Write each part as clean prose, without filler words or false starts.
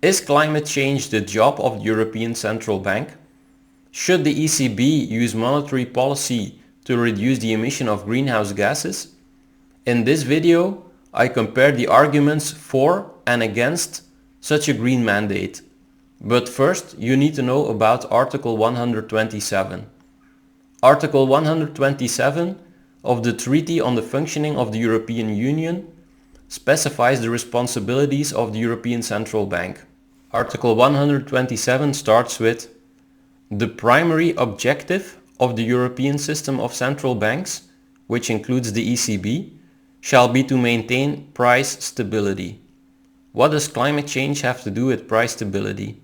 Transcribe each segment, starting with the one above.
Is climate change the job of the European Central Bank? Should the ECB use monetary policy to reduce the emission of greenhouse gases? In this video, I compare the arguments for and against such a green mandate. But first, you need to know about Article 127. Article 127 of the Treaty on the Functioning of the European Union specifies the responsibilities of the European Central Bank. Article 127 starts with: the primary objective of the European system of central banks, which includes the ECB, shall be to maintain price stability. What does climate change have to do with price stability?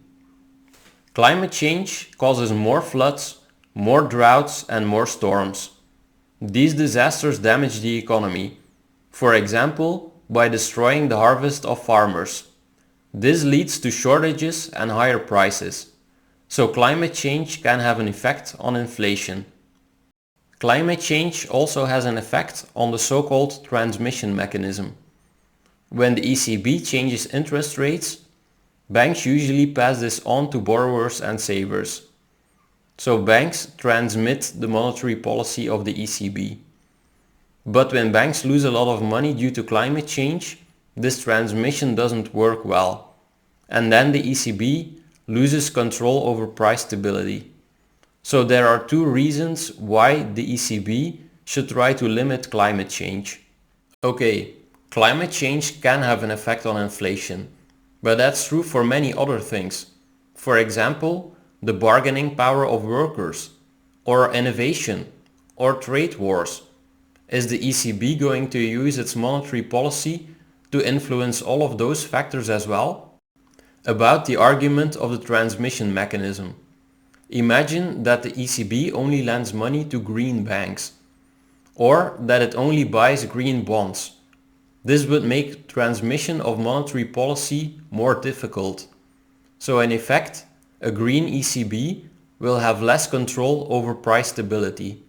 Climate change causes more floods, more droughts and more storms. These disasters damage the economy, for example, by destroying the harvest of farmers. This leads to shortages and higher prices. So climate change can have an effect on inflation. Climate change also has an effect on the so-called transmission mechanism. When the ECB changes interest rates, banks usually pass this on to borrowers and savers. So banks transmit the monetary policy of the ECB. But when banks lose a lot of money due to climate change, this transmission doesn't work well. And then the ECB loses control over price stability. So there are two reasons why the ECB should try to limit climate change. Okay, climate change can have an effect on inflation, but that's true for many other things. For example, the bargaining power of workers, or innovation, or trade wars. Is the ECB going to use its monetary policy to influence all of those factors as well? About the argument of the transmission mechanism. Imagine that the ECB only lends money to green banks, or that it only buys green bonds. This would make transmission of monetary policy more difficult. So in effect, a green ECB will have less control over price stability.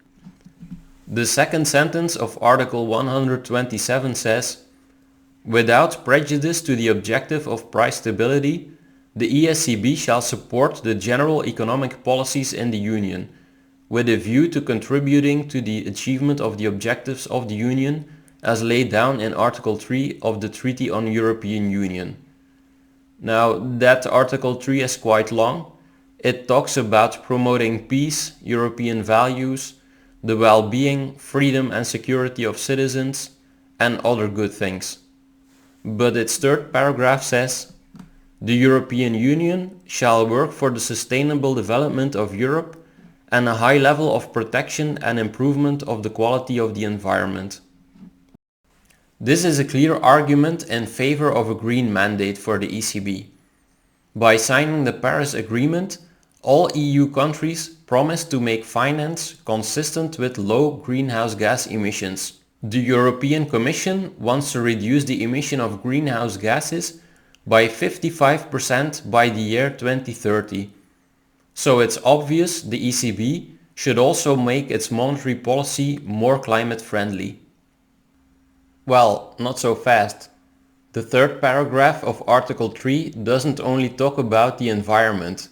The second sentence of Article 127 says, without prejudice to the objective of price stability, the ECB shall support the general economic policies in the Union, with a view to contributing to the achievement of the objectives of the Union as laid down in Article 3 of the Treaty on European Union. Now, that Article 3 is quite long. It talks about promoting peace, European values, the well-being, freedom and security of citizens, and other good things. But its third paragraph says, the European Union shall work for the sustainable development of Europe and a high level of protection and improvement of the quality of the environment. This is a clear argument in favor of a green mandate for the ECB. By signing the Paris Agreement, all EU countries promise to make finance consistent with low greenhouse gas emissions. The European Commission wants to reduce the emission of greenhouse gases by 55% by the year 2030. So it's obvious the ECB should also make its monetary policy more climate friendly. Well, not so fast. The third paragraph of Article 3 doesn't only talk about the environment.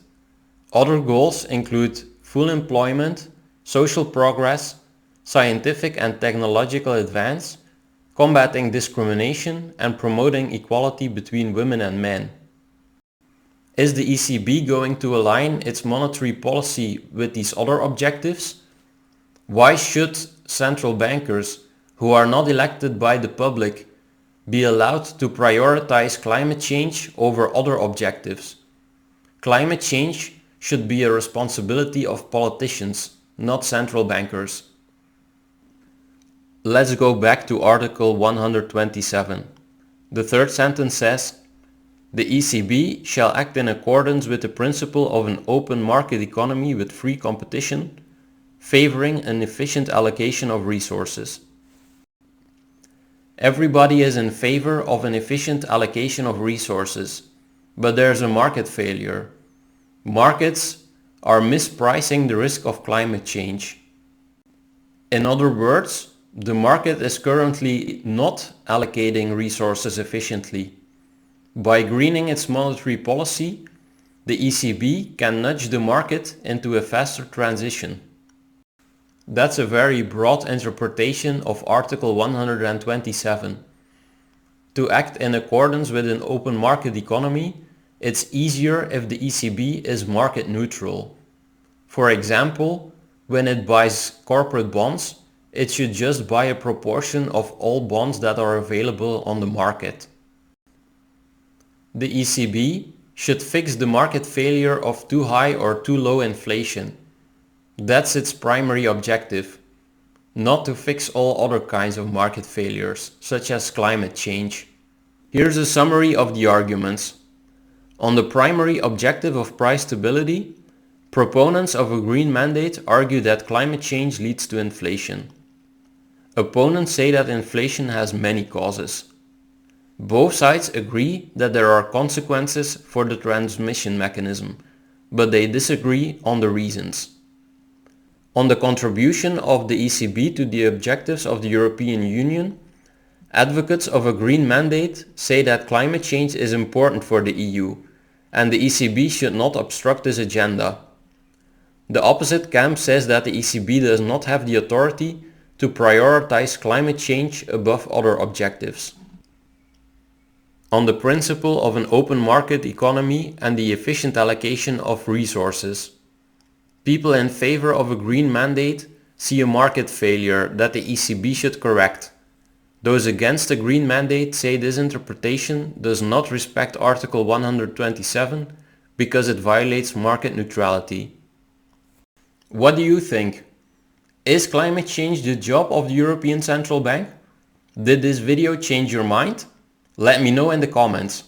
Other goals include full employment, social progress, scientific and technological advance, combating discrimination and promoting equality between women and men. Is the ECB going to align its monetary policy with these other objectives? Why should central bankers, who are not elected by the public, be allowed to prioritize climate change over other objectives? Climate change should be a responsibility of politicians, not central bankers. Let's go back to Article 127. The third sentence says, the ECB shall act in accordance with the principle of an open market economy with free competition, favoring an efficient allocation of resources. Everybody is in favor of an efficient allocation of resources, but there's a market failure. Markets are mispricing the risk of climate change. In other words, the market is currently not allocating resources efficiently. By greening its monetary policy, the ECB can nudge the market into a faster transition. That's a very broad interpretation of Article 127. To act in accordance with an open market economy, it's easier if the ECB is market neutral. For example, when it buys corporate bonds, it should just buy a proportion of all bonds that are available on the market. The ECB should fix the market failure of too high or too low inflation. That's its primary objective, not to fix all other kinds of market failures, such as climate change. Here's a summary of the arguments. On the primary objective of price stability, proponents of a green mandate argue that climate change leads to inflation. Opponents say that inflation has many causes. Both sides agree that there are consequences for the transmission mechanism, but they disagree on the reasons. On the contribution of the ECB to the objectives of the European Union, advocates of a green mandate say that climate change is important for the EU, and the ECB should not obstruct this agenda. The opposite camp says that the ECB does not have the authority to prioritize climate change above other objectives. On the principle of an open market economy and the efficient allocation of resources, people in favor of a green mandate see a market failure that the ECB should correct. Those against a green mandate say this interpretation does not respect Article 127 because it violates market neutrality. What do you think? Is climate change the job of the European Central Bank? Did this video change your mind? Let me know in the comments.